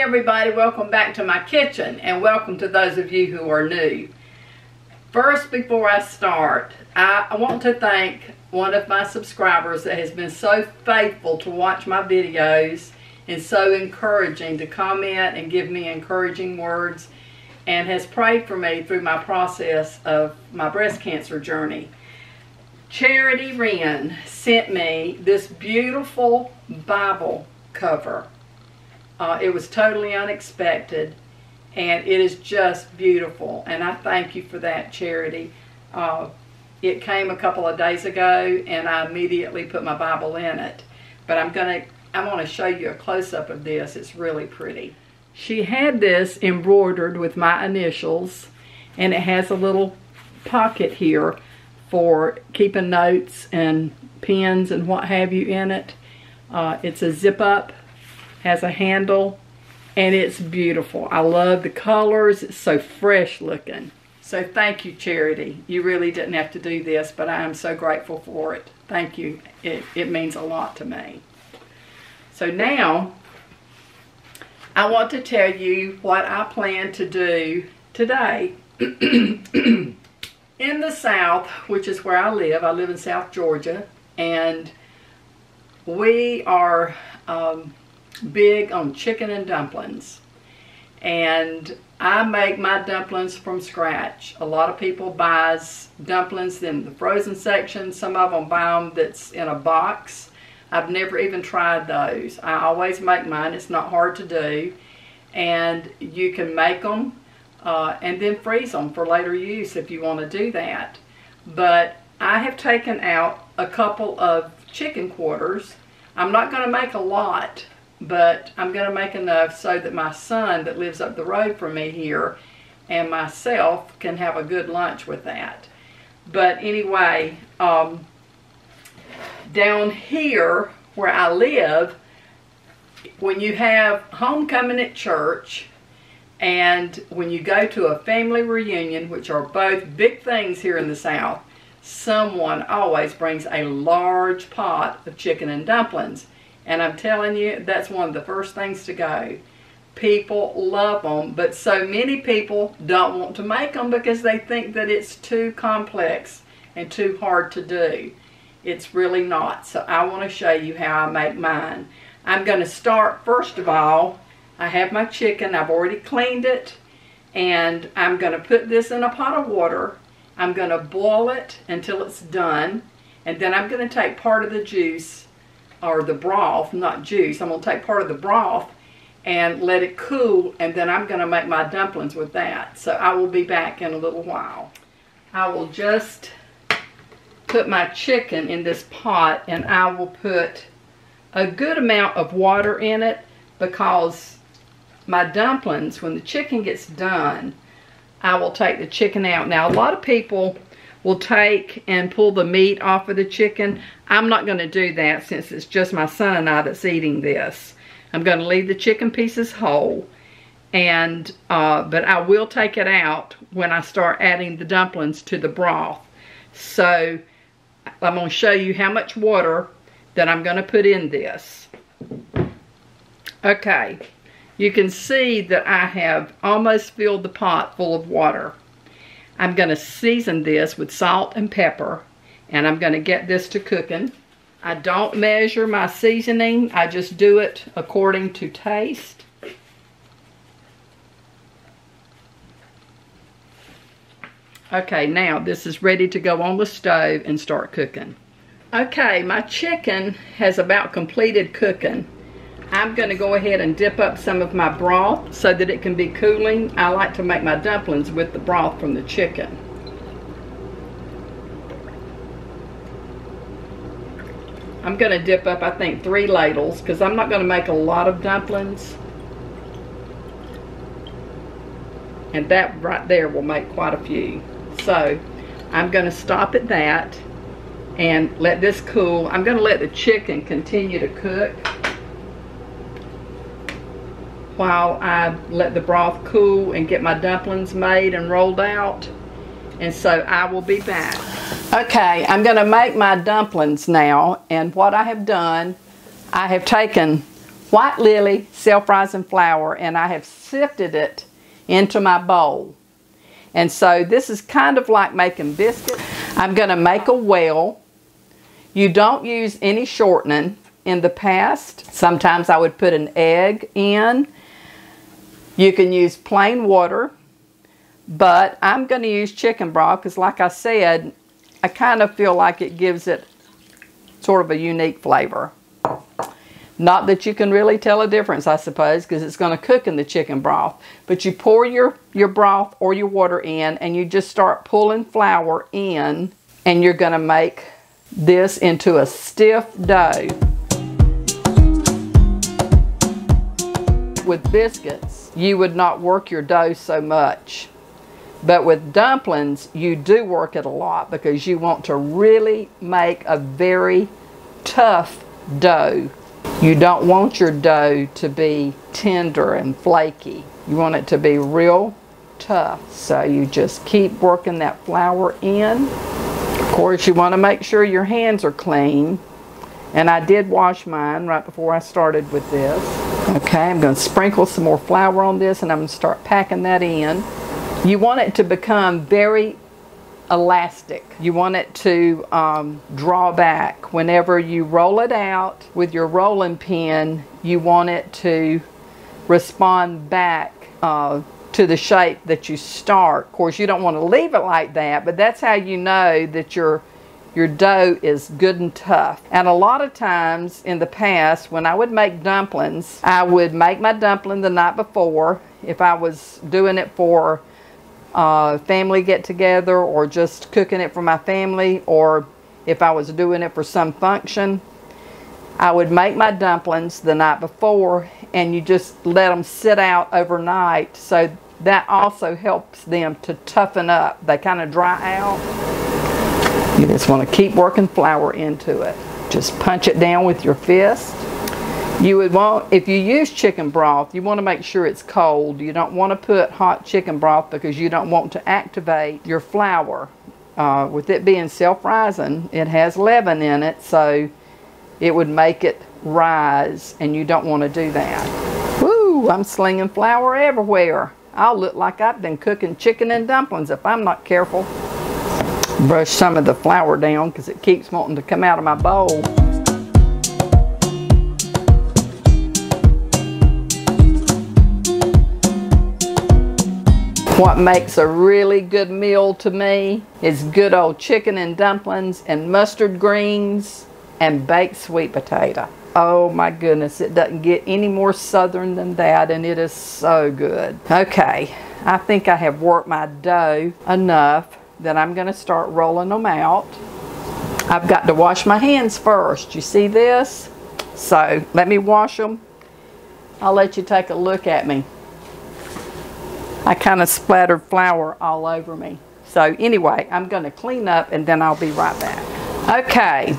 everybody, welcome back to my kitchen, and welcome to those of you who are new. First, before I start, I want to thank one of my subscribers that has been so faithful to watch my videos and so encouraging to comment and give me encouraging words, and has prayed for me through my process of my breast cancer journey. Charity Wren sent me this beautiful Bible cover. It was totally unexpected, and it is just beautiful, and I thank you for that, Charity. It came a couple of days ago, and I immediately put my Bible in it. But I want to show you a close-up of this. It's really pretty. She had this embroidered with my initials, and it has a little pocket here for keeping notes and pens and what have you in it. It's a zip-up, has a handle, and it's beautiful. I love the colors. It's so fresh looking. So thank you, Charity. You really didn't have to do this, but I am so grateful for it. Thank you. It means a lot to me. So now, I want to tell you what I plan to do today. In the South, which is where I live in South Georgia, and we are big on chicken and dumplings. And I make my dumplings from scratch. A lot of people buys dumplings in the frozen section. Some of them buy them that's in a box. I've never even tried those. I always make mine. It's not hard to do. And you can make them and then freeze them for later use if you want to do that. But I have taken out a couple of chicken quarters. I'm not going to make a lot, but I'm going to make enough so that my son that lives up the road from me here and myself can have a good lunch with that. But anyway, down here where I live, when you have homecoming at church and when you go to a family reunion, which are both big things here in the South, someone always brings a large pot of chicken and dumplings. And I'm telling you, that's one of the first things to go. People love them, but so many people don't want to make them because they think that it's too complex and too hard to do. It's really not. So I want to show you how I make mine. I'm going to start, first of all, I have my chicken. I've already cleaned it, and I'm going to put this in a pot of water. I'm going to boil it until it's done, and then I'm going to take part of the juice, or the broth, not juice. I'm going to take part of the broth and let it cool, and then I'm going to make my dumplings with that. So I will be back in a little while. I will just put my chicken in this pot, and I will put a good amount of water in it, because my dumplings, when the chicken gets done, I will take the chicken out. Now, a lot of people will take and pull the meat off of the chicken. I'm not going to do that since it's just my son and I that's eating this. I'm going to leave the chicken pieces whole, and but I will take it out when I start adding the dumplings to the broth. So I'm going to show you how much water that I'm going to put in this. Okay, you can see that I have almost filled the pot full of water. I'm going to season this with salt and pepper, and I'm going to get this to cooking. I don't measure my seasoning. I just do it according to taste. Okay, now this is ready to go on the stove and start cooking. Okay, my chicken has about completed cooking. I'm going to go ahead and dip up some of my broth so that it can be cooling. I like to make my dumplings with the broth from the chicken. I'm going to dip up, I think, 3 ladles because I'm not going to make a lot of dumplings. And that right there will make quite a few. So I'm going to stop at that and let this cool. I'm going to let the chicken continue to cook while I let the broth cool and get my dumplings made and rolled out. And so I will be back. Okay, I'm going to make my dumplings now, and what I have done, I have taken white lily self-rising flour, and I have sifted it into my bowl. And so this is kind of like making biscuits. I'm going to make a well. You don't use any shortening. In the past, sometimes I would put an egg in. You can use plain water, but I'm going to use chicken broth because, like I said, I kind of feel like it gives it sort of a unique flavor. Not that you can really tell a difference, I suppose, because it's going to cook in the chicken broth. But you pour your broth or your water in, and you just start pulling flour in, and you're going to make this into a stiff dough. With biscuits, you would not work your dough so much. But with dumplings, you do work it a lot because you want to really make a very tough dough. You don't want your dough to be tender and flaky. You want it to be real tough. So you just keep working that flour in. Of course, you want to make sure your hands are clean. And I did wash mine right before I started with this. Okay, I'm going to sprinkle some more flour on this, and I'm going to start packing that in. You want it to become very elastic. You want it to draw back. Whenever you roll it out with your rolling pin, you want it to respond back to the shape that you start. Of course, you don't want to leave it like that, but that's how you know that your dough is good and tough. And a lot of times in the past, when I would make dumplings, I would make my dumpling the night before. If I was doing it for family get-together, or just cooking it for my family, or if I was doing it for some function, I would make my dumplings the night before, and you just let them sit out overnight. So that also helps them to toughen up. They kind of dry out. You just want to keep working flour into it. Just punch it down with your fist. You would want, if you use chicken broth, you want to make sure it's cold. You don't want to put hot chicken broth because you don't want to activate your flour. With it being self-rising, it has leaven in it, so it would make it rise, and you don't want to do that. Woo, I'm slinging flour everywhere. I'll look like I've been cooking chicken and dumplings if I'm not careful. Brush some of the flour down because it keeps wanting to come out of my bowl. What makes a really good meal to me is good old chicken and dumplings and mustard greens and baked sweet potato. Oh my goodness, it doesn't get any more southern than that, and it is so good. Okay, I think I have worked my dough enough that I'm going to start rolling them out. I've got to wash my hands first. You see this? So let me wash them. I'll let you take a look at me. I kind of splattered flour all over me. So anyway, I'm going to clean up and then I'll be right back. Okay,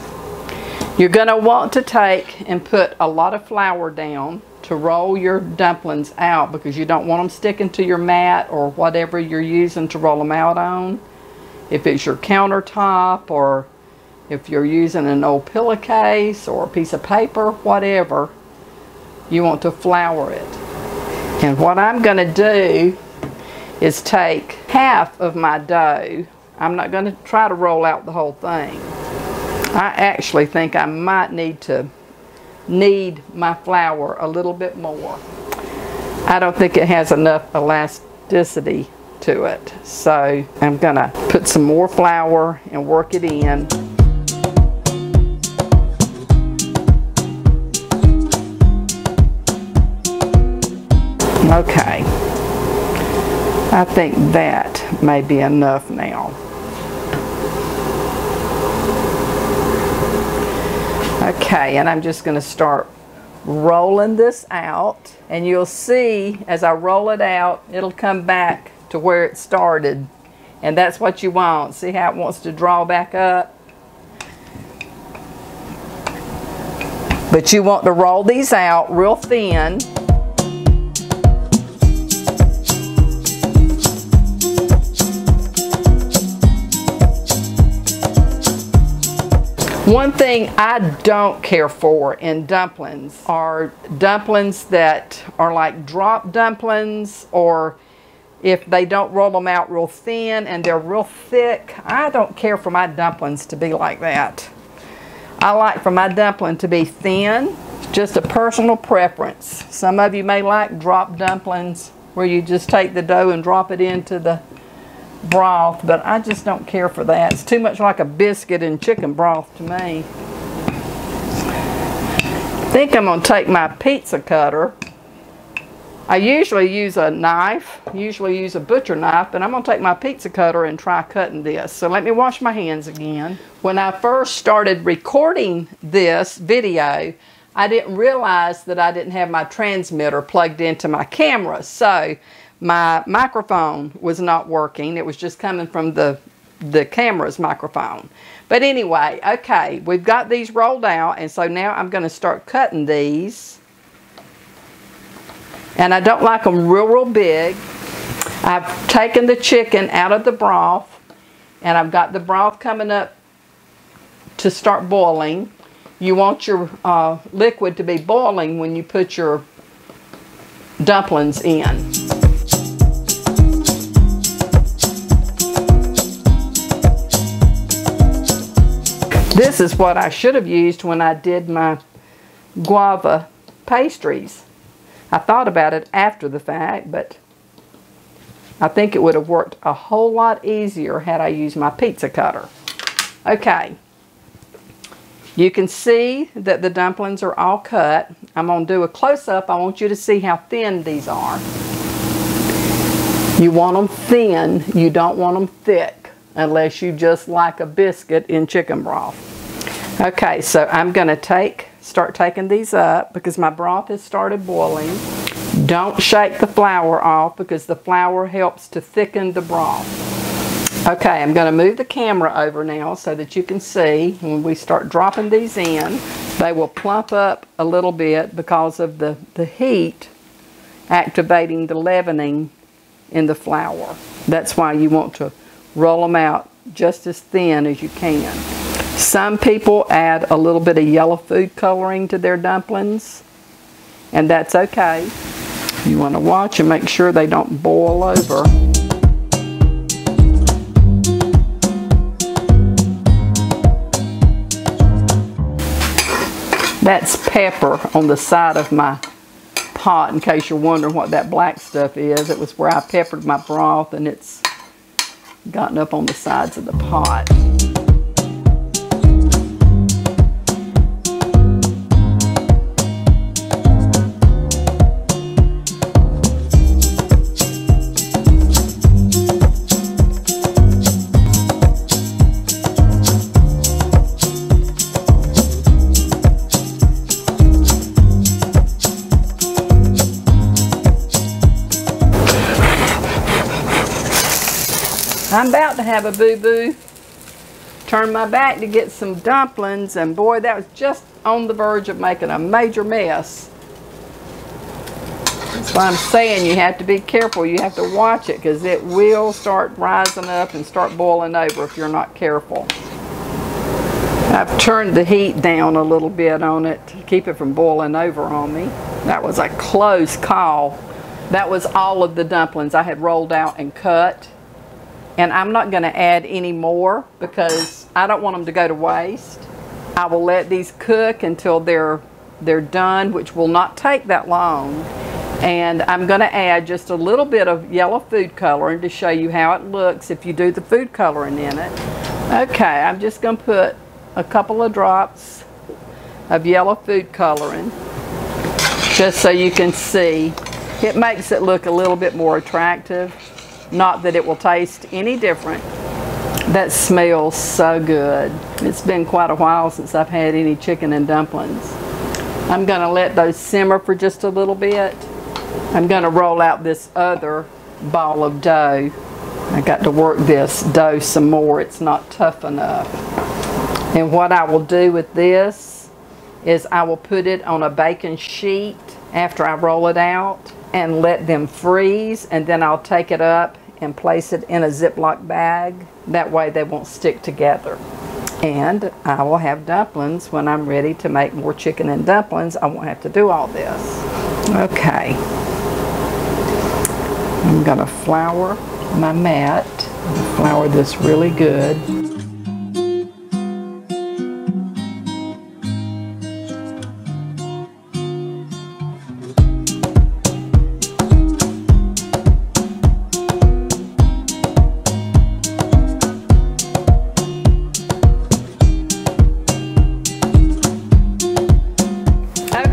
you're going to want to take and put a lot of flour down to roll your dumplings out because you don't want them sticking to your mat or whatever you're using to roll them out on. If it's your countertop, or if you're using an old pillowcase or a piece of paper, whatever, you want to flour it. And what I'm going to do is take half of my dough. I'm not going to try to roll out the whole thing. I actually think I might knead my flour a little bit more. I don't think it has enough elasticity to it. So I'm going to put some more flour and work it in. Okay. I think that may be enough now. Okay, and I'm just going to start rolling this out, and you'll see as I roll it out, it'll come back to where it started, and that's what you want. See how it wants to draw back up? But you want to roll these out real thin. One One thing I don't care for in dumplings are dumplings that are like drop dumplings, or if they don't roll them out real thin and they're real thick. I don't care for my dumplings to be like that. I like for my dumpling to be thin. Just a personal preference. Some of you may like drop dumplings where you just take the dough and drop it into the broth, but I just don't care for that. It's too much like a biscuit in chicken broth to me. I think I'm going to take my pizza cutter. I usually use a knife, usually use a butcher knife, but I'm going to take my pizza cutter and try cutting this. So let me wash my hands again. When I first started recording this video, I didn't realize that I didn't have my transmitter plugged into my camera. So my microphone was not working. It was just coming from the camera's microphone. But anyway, okay, we've got these rolled out, and so now I'm going to start cutting these. And I don't like them real big. I've taken the chicken out of the broth, and I've got the broth coming up to start boiling. You want your liquid to be boiling when you put your dumplings in. This is what I should have used when I did my guava pastries. I thought about it after the fact, but I think it would have worked a whole lot easier had I used my pizza cutter. Okay. You can see that the dumplings are all cut. I'm going to do a close-up. I want you to see how thin these are. You want them thin. You don't want them thick, unless you just like a biscuit in chicken broth. Okay, so I'm going to start taking these up because my broth has started boiling. Don't shake the flour off because the flour helps to thicken the broth. Okay, I'm going to move the camera over now so that you can see when we start dropping these in, they will plump up a little bit because of the heat activating the leavening in the flour. That's why you want to roll them out just as thin as you can. Some people add a little bit of yellow food coloring to their dumplings, and that's okay. You want to watch and make sure they don't boil over. That's pepper on the side of my pot, in case you're wondering what that black stuff is. It was where I peppered my broth, and it's gotten up on the sides of the pot. I'm about to have a boo-boo. Turn my back to get some dumplings, and boy, that was just on the verge of making a major mess. That's why I'm saying you have to be careful. You have to watch it because it will start rising up and start boiling over if you're not careful. I've turned the heat down a little bit on it to keep it from boiling over on me. That was a close call. That was all of the dumplings I had rolled out and cut. And I'm not going to add any more because I don't want them to go to waste. I will let these cook until they're done, which will not take that long. And I'm going to add just a little bit of yellow food coloring to show you how it looks if you do the food coloring in it. Okay, I'm just going to put a couple of drops of yellow food coloring just so you can see. It makes it look a little bit more attractive. Not that it will taste any different. That smells so good. It's been quite a while since I've had any chicken and dumplings. I'm going to let those simmer for just a little bit. I'm going to roll out this other ball of dough. I got to work this dough some more. It's not tough enough. And what I will do with this is I will put it on a baking sheet after I roll it out and let them freeze, and then I'll take it up and place it in a Ziploc bag. That way they won't stick together. And I will have dumplings when I'm ready to make more chicken and dumplings. I won't have to do all this. Okay. I'm going to flour my mat. Flour this really good.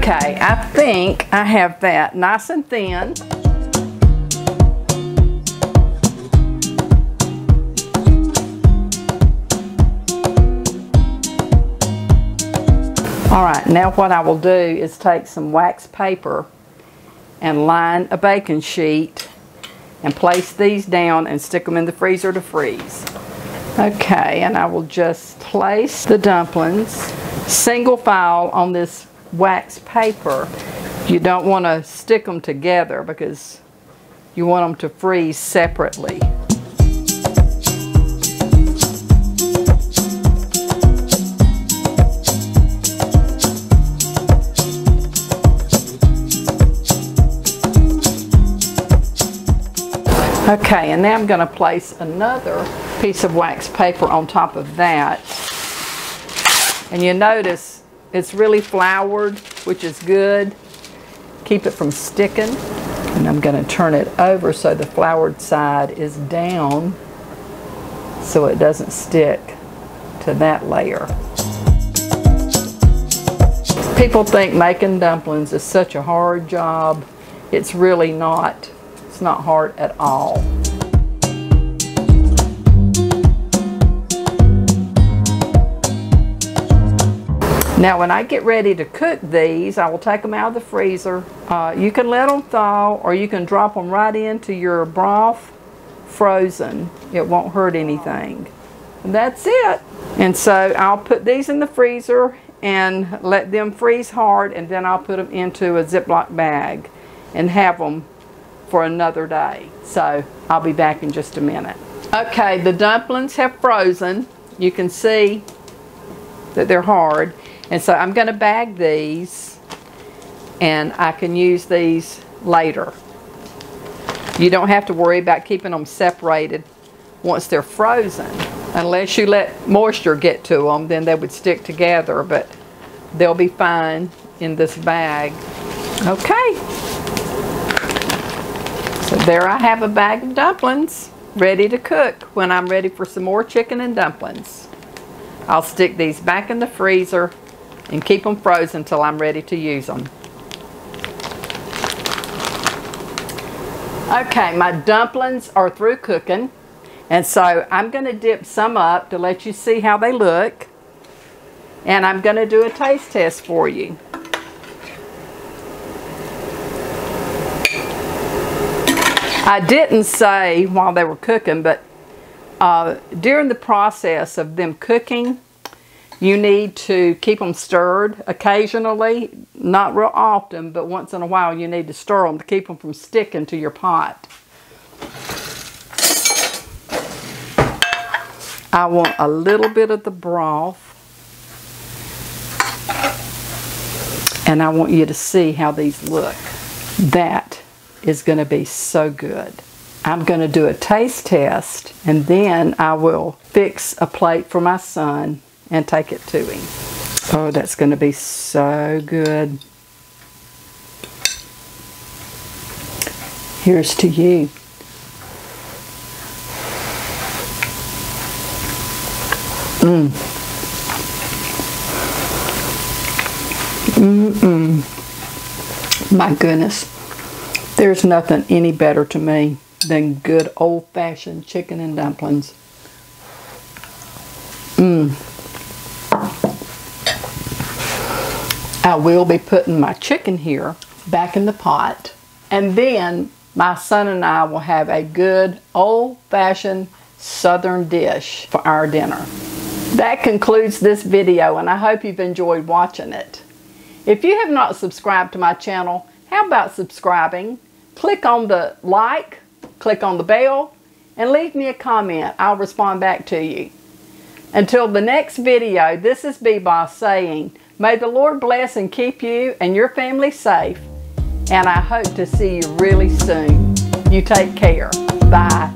Okay, I think I have that nice and thin. Alright, now what I will do is take some wax paper and line a baking sheet and place these down and stick them in the freezer to freeze. Okay, and I will just place the dumplings single file on this wax paper. You don't want to stick them together because you want them to freeze separately. Okay, and now I'm going to place another piece of wax paper on top of that. And you notice it's really floured, which is good. Keep it from sticking. And I'm going to turn it over so the floured side is down so it doesn't stick to that layer. People think making dumplings is such a hard job. It's really not. It's not hard at all. Now when I get ready to cook these, I will take them out of the freezer. You can let them thaw or you can drop them right into your broth frozen. It won't hurt anything. And that's it. And so I'll put these in the freezer and let them freeze hard, and then I'll put them into a Ziploc bag and have them for another day. So I'll be back in just a minute. Okay, the dumplings have frozen. You can see that they're hard. And so I'm going to bag these, and I can use these later. You don't have to worry about keeping them separated once they're frozen. Unless you let moisture get to them, then they would stick together, but they'll be fine in this bag. Okay. So there I have a bag of dumplings ready to cook when I'm ready for some more chicken and dumplings. I'll stick these back in the freezer and keep them frozen until I'm ready to use them. Okay, my dumplings are through cooking, and so I'm going to dip some up to let you see how they look, and I'm going to do a taste test for you. I didn't say while they were cooking, but during the process of them cooking, you need to keep them stirred occasionally, not real often, but once in a while you need to stir them to keep them from sticking to your pot. I want a little bit of the broth, and I want you to see how these look. That is going to be so good. I'm going to do a taste test, and then I will fix a plate for my son and take it to him. Oh, that's going to be so good. Here's to you. My goodness. There's nothing any better to me than good old-fashioned chicken and dumplings. I will be putting my chicken here back in the pot, and then my son and I will have a good old-fashioned southern dish for our dinner. That concludes this video, and I hope you've enjoyed watching it. If you have not subscribed to my channel, how about subscribing? Click on the like, click on the bell, and leave me a comment. I'll respond back to you. Until the next video, this is B-Boss saying, may the Lord bless and keep you and your family safe, and I hope to see you really soon. You take care. Bye.